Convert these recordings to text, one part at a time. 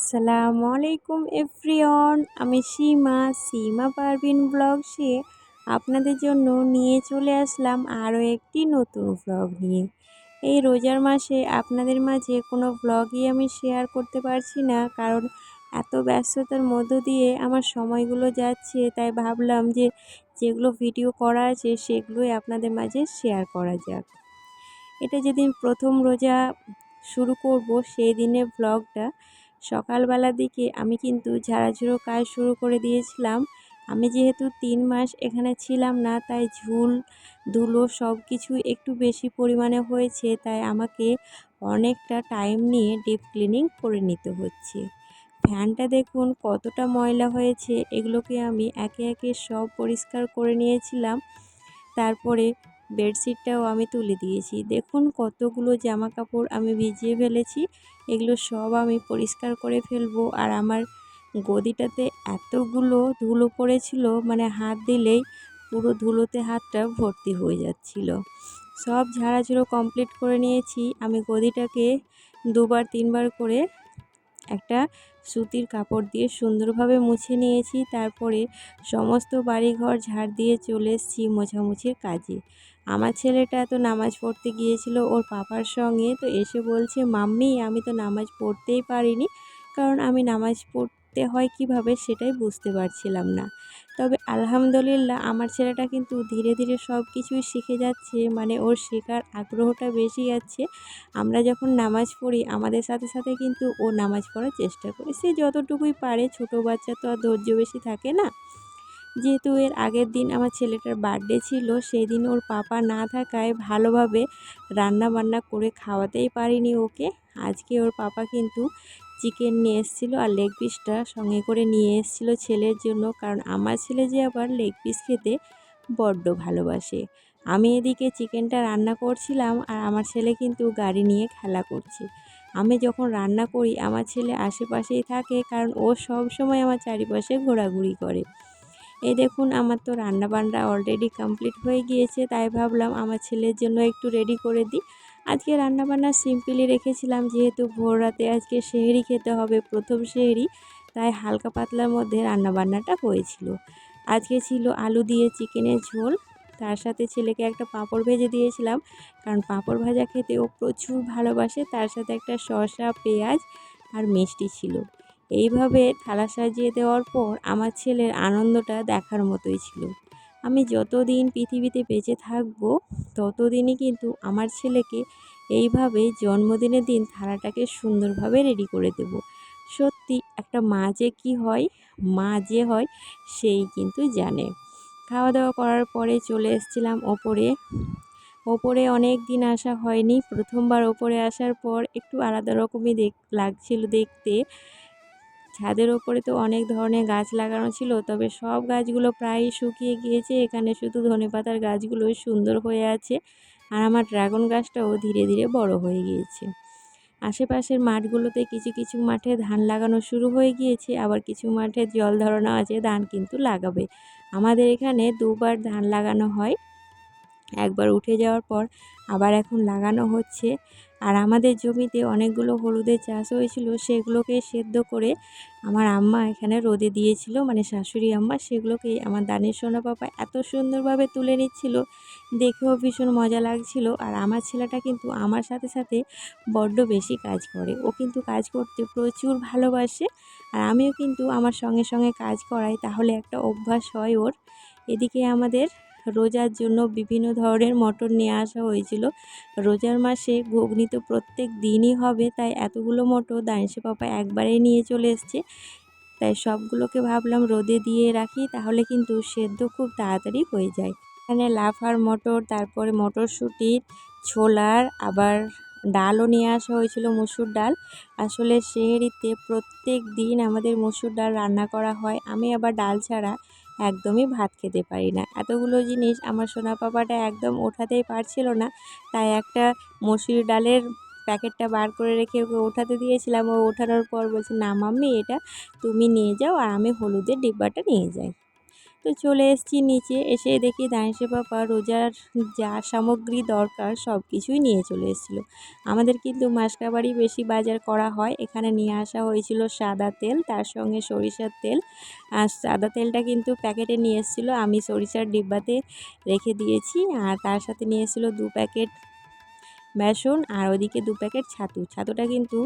আসসালামু আলাইকুম এভরিওয়ান, আমি সীমা পারভিন ব্লগসে আপনাদের জন্য নিয়ে চলে আসলাম আরও একটি নতুন ব্লগ নিয়ে। এই রোজার মাসে আপনাদের মাঝে কোনো ব্লগই আমি শেয়ার করতে পারছি না, কারণ এত ব্যস্ততার মধ্য দিয়ে আমার সময়গুলো যাচ্ছে। তাই ভাবলাম যে যেগুলো ভিডিও করা আছে সেগুলোই আপনাদের মাঝে শেয়ার করা যাক। এটা যেদিন প্রথম রোজা শুরু করব সেই দিনের ব্লগটা। সকালবেলার দিকে আমি কিন্তু ঝাড়াঝুড়ো কাজ শুরু করে দিয়েছিলাম। আমি যেহেতু 3 মাস এখানে ছিলাম না, তাই ঝুল ধুলো সব কিছু একটু বেশি পরিমাণে হয়েছে, তাই আমাকে অনেকটা টাইম নিয়ে ডিপ ক্লিনিং করে নিতে হচ্ছে। ফ্যানটা দেখুন কতটা ময়লা হয়েছে, এগুলোকে আমি একে একে সব পরিষ্কার করে নিয়েছিলাম। তারপরে বেডশিটটাও আমি তুলে দিয়েছি। দেখুন কতগুলো জামা কাপড় আমি ভিজিয়ে ফেলেছি, এগুলো সব আমি পরিষ্কার করে ফেলবো। আর আমার গদিটাতে এতগুলো ধুলো পড়েছিল, মানে হাত দিলেই পুরো ধুলোতে হাতটা ভর্তি হয়ে যাচ্ছিল। সব ঝাড়াঝুড়ো কমপ্লিট করে নিয়েছি। আমি গদিটাকে 2-3 বার করে একটা সুতির কাপড় দিয়ে সুন্দরভাবে মুছে নিয়েছি। তারপরে সমস্ত বাড়িঘর ঝাড় দিয়ে চলে এসেছি মোছামুছির কাজে। আমার ছেলেটা তো নামাজ পড়তে গিয়েছিল ওর পাপার সঙ্গে, তো এসে বলছে, মাম্মি আমি তো নামাজ পড়তেই পারিনি, কারণ আমি নামাজ পড়তে হয় কিভাবে সেটাই বুঝতে পারছিলাম না। তবে আলহামদুলিল্লাহ আমার ছেলেটা কিন্তু ধীরে ধীরে সব কিছুই শিখে যাচ্ছে, মানে ওর শেখার আগ্রহটা বেশি যাচ্ছে। আমরা যখন নামাজ পড়ি আমাদের সাথে সাথে কিন্তু ও নামাজ পড়ার চেষ্টা করে, সে যতটুকুই পারে। ছোট বাচ্চা তো আর ধৈর্য বেশি থাকে না। যেহেতু এর আগের দিন আমার ছেলেটার বার্থডে ছিল, সেই দিন ওর পাপা না থাকায় ভালোভাবে রান্না বান্না করে খাওয়াতেই পারিনি ওকে। আজকে ওর পাপা কিন্তু চিকেন নিয়ে এসেছিলো আর লেগ পিসটা সঙ্গে করে নিয়ে এসেছিলো ছেলের জন্য, কারণ আমার ছেলে যে আবার লেগ পিস খেতে বড্ড ভালোবাসে। আমি এদিকে চিকেনটা রান্না করছিলাম আর আমার ছেলে কিন্তু গাড়ি নিয়ে খেলা করছে। আমি যখন রান্না করি আমার ছেলে আশেপাশেই থাকে, কারণ ও সব সময় আমার চারিপাশে ঘোরাঘুরি করে। এই দেখুন আমার তো রান্নাবান্না অলরেডি কমপ্লিট হয়ে গিয়েছে, তাই ভাবলাম আমার ছেলের জন্য একটু রেডি করে দিই। আজকে রান্নাবান্না সিম্পলি রেখেছিলাম, যেহেতু ভোর রাতে আজকে সেহরি খেতে হবে, প্রথম সেহরি, তাই হালকা পাতলার মধ্যে রান্নাবান্নাটা হয়েছিল। আজকে ছিল আলু দিয়ে চিকেনের ঝোল, তার সাথে ছেলেকে একটা পাঁপড় ভেজে দিয়েছিলাম, কারণ পাঁপড় ভাজা খেতে ও প্রচুর ভালোবাসে। তার সাথে একটা শসা, পেঁয়াজ আর মিষ্টি ছিল। এইভাবে থালা সাজিয়ে দেওয়ার পর আমার ছেলের আনন্দটা দেখার মতোই ছিল। আমি যতদিন পৃথিবীতে বেঁচে থাকবো ততদিনই কিন্তু আমার ছেলেকে এইভাবে জন্মদিনের দিন থালাটাকে সুন্দরভাবে রেডি করে দেব। সত্যি একটা মা যে কী হয়, মা যে হয় সেই কিন্তু জানে। খাওয়া দাওয়া করার পরে চলে এসেছিলাম ওপরে। ওপরে অনেক দিন আসা হয়নি, প্রথমবার ওপরে আসার পর একটু আলাদা রকমই লাগছিল দেখতে। ছাদের ওপরে তো অনেক ধরনের গাছ লাগানো ছিল, তবে সব গাছগুলো প্রায় শুকিয়ে গিয়েছে। এখানে শুধু ধনেপাতার গাছগুলোই সুন্দর হয়ে আছে, আর আমার ড্রাগন গাছটাও ধীরে ধীরে বড় হয়ে গিয়েছে। আশেপাশের মাঠগুলোতে কিছু কিছু মাঠে ধান লাগানো শুরু হয়ে গিয়েছে, আবার কিছু মাঠে জল ধরানো আছে, ধান কিন্তু লাগাবে। আমাদের এখানে দুবার ধান লাগানো হয়, একবার উঠে যাওয়ার পর আবার এখন লাগানো হচ্ছে। আর আমাদের জমিতে অনেকগুলো হলুদের চাষ হয়েছিল, সেগুলোকে সেদ্ধ করে আমার আম্মা এখানে রোদে দিয়েছিল, মানে শাশুড়ি আম্মা। সেগুলোকে আমার দানের সোনা পাপা এত সুন্দরভাবে তুলে নিচ্ছিল, দেখেও ভীষণ মজা লাগছিল। আর আমার ছেলেটা কিন্তু আমার সাথে সাথে বড্ড বেশি কাজ করে, ও কিন্তু কাজ করতে প্রচুর ভালোবাসে। আর আমিও কিন্তু আমার সঙ্গে সঙ্গে কাজ করাই, তাহলে একটা অভ্যাস হয় ওর। এদিকে আমাদের রোজার জন্য বিভিন্ন ধরনের মটর নিয়ে আসা হয়েছিল। রোজার মাসে ঘুগনি তো প্রত্যেক দিনই হবে, তাই এতগুলো মটর দানিশা পাপা একবারেই নিয়ে চলে এসছে। তাই সবগুলোকে ভাবলাম রোদে দিয়ে রাখি, তাহলে কিন্তু সেদ্ধ খুব তাড়াতাড়ি হয়ে যায়। এখানে লাফার মটর, তারপরে মটরশুঁটি, ছোলার, আবার ডালও নিয়ে আসা হয়েছিল, মসুর ডাল। আসলে সেহরিতে প্রত্যেক দিন আমাদের মসুর ডাল রান্না করা হয়। আমি আবার ডাল ছাড়া একদমই ভাত খেতে পারি না। এতগুলো জিনিস আমার সোনা পাপাটা একদম ওঠাতেই পারছিল না, তাই একটা মসুর ডালের প্যাকেটটা বার করে রেখে ওকে ওঠাতে দিয়েছিলাম। ও ওঠানোর পর বলছে, না মাম্মি এটা তুমি নিয়ে যাও আর আমি হলুদের ডিব্বাটা নিয়ে যাই। তো চলে এসেছি নিচে, এসে দেখি দানিশের পাপা রোজার যা সামগ্রী দরকার সব কিছুই নিয়ে চলে এসেছিলো। আমাদের কিন্তু মাসকাবাড়ি বেশি বাজার করা হয়। এখানে নিয়ে আসা হয়েছিল সাদা তেল, তার সঙ্গে সরিষার তেল। আর সাদা তেলটা কিন্তু প্যাকেটে নিয়ে এসেছিলো, আমি সরিষার ডিব্বাতে রেখে দিয়েছি। আর তার সাথে নিয়ে এসেছিলো 2 প্যাকেট বেসন, আর ওদিকে 2 প্যাকেট ছাতু। ছাতুটা কিন্তু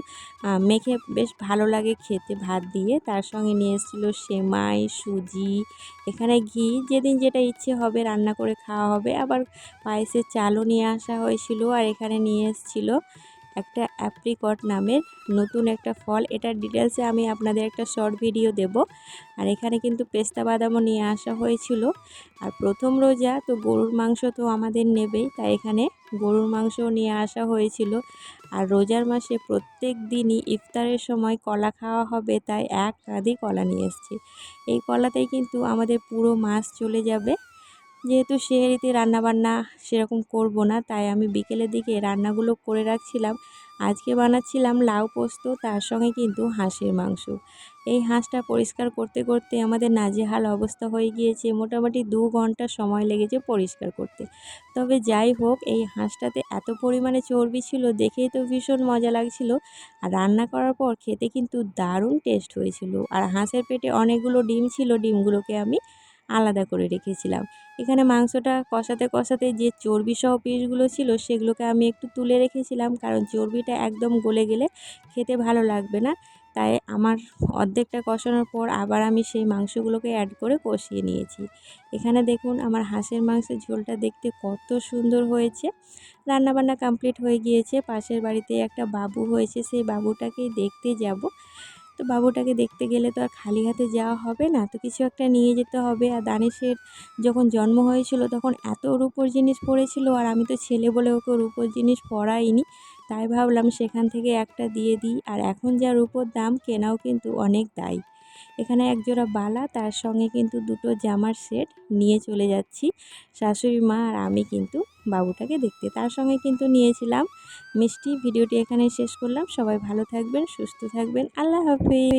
মেখে বেশ ভালো লাগে খেতে ভাত দিয়ে। তার সঙ্গে নিয়ে এসেছিলো সেমাই, সুজি, এখানে ঘি, যেদিন যেটা ইচ্ছে হবে রান্না করে খাওয়া হবে। আবার পায়েসের চালও নিয়ে আসা হয়েছিল। আর এখানে নিয়ে এসেছিলো একটা অ্যাপ্রিকট নামের নতুন একটা ফল, এটার ডিটেলসে আমি আপনাদের একটা শর্ট ভিডিও দেব। আর এখানে কিন্তু পেস্তা বাদামও নিয়ে আসা হয়েছিল। আর প্রথম রোজা তো গরুর মাংস তো আমাদের নেবেই, তাই এখানে গরুর মাংসও নিয়ে আসা হয়েছিল। আর রোজার মাসে প্রত্যেক দিনই ইফতারের সময় কলা খাওয়া হবে, তাই এক কাঁধি কলা নিয়ে এসেছি। এই কলাতেই কিন্তু আমাদের পুরো মাস চলে যাবে। যেহেতু সেহরিতে রান্নাবান্না সেরকম করব না, তাই আমি বিকেলের দিকে রান্নাগুলো করে রাখছিলাম। আজকে বানাচ্ছিলাম লাউ পোস্ত, তার সঙ্গে কিন্তু হাঁসের মাংস। এই হাঁসটা পরিষ্কার করতে করতে আমাদের নাজেহাল অবস্থা হয়ে গিয়েছে, মোটামুটি 2 ঘন্টা সময় লেগেছে পরিষ্কার করতে। তবে যাই হোক, এই হাঁসটাতে এত পরিমাণে চর্বি ছিল, দেখেই তো ভীষণ মজা লাগছিল। আর রান্না করার পর খেতে কিন্তু দারুণ টেস্ট হয়েছিল। আর হাঁসের পেটে অনেকগুলো ডিম ছিল, ডিমগুলোকে আমি আলাদা করে রেখেছিলাম। এখানে মাংসটা কষাতে কষাতে যে চর্বি সহ পিসগুলো ছিল সেগুলোকে আমি একটু তুলে রেখেছিলাম, কারণ চর্বিটা একদম গলে গেলে খেতে ভালো লাগবে না। তাই আমার অর্ধেকটা কষানোর পর আবার আমি সেই মাংসগুলোকে অ্যাড করে কষিয়ে নিয়েছি। এখানে দেখুন আমার হাঁসের মাংসের ঝোলটা দেখতে কত সুন্দর হয়েছে। রান্নাবান্না কমপ্লিট হয়ে গিয়েছে। পাশের বাড়িতে একটা বাবু হয়েছে, সেই বাবুটাকেই দেখতে যাব। তো বাবুটাকে দেখতে গেলে তো আর খালি হাতে যাওয়া হবে না, তো কিছু একটা নিয়ে যেতে হবে। আর দানিশের যখন জন্ম হয়েছিল তখন এত রূপোর জিনিস পড়েছিল, আর আমি তো ছেলে বলে ওকে রূপোর জিনিস পরাইনি, তাই ভাবলাম সেখান থেকে একটা দিয়ে দিই। আর এখন যা রূপোর দাম, কেনাও কিন্তু অনেক দায়। এখানে একজোড়া বালা, তার সঙ্গে কিন্তু 2টো জামার সেট নিয়ে চলে যাচ্ছি শাশুড়ি মা আর আমি কিন্তু বাবুটাকে দেখতে। তার সঙ্গে কিন্তু নিয়েছিলাম মিষ্টি। ভিডিওটি এখানেই শেষ করলাম। সবাই ভালো থাকবেন, সুস্থ থাকবেন। আল্লাহ হাফেজ।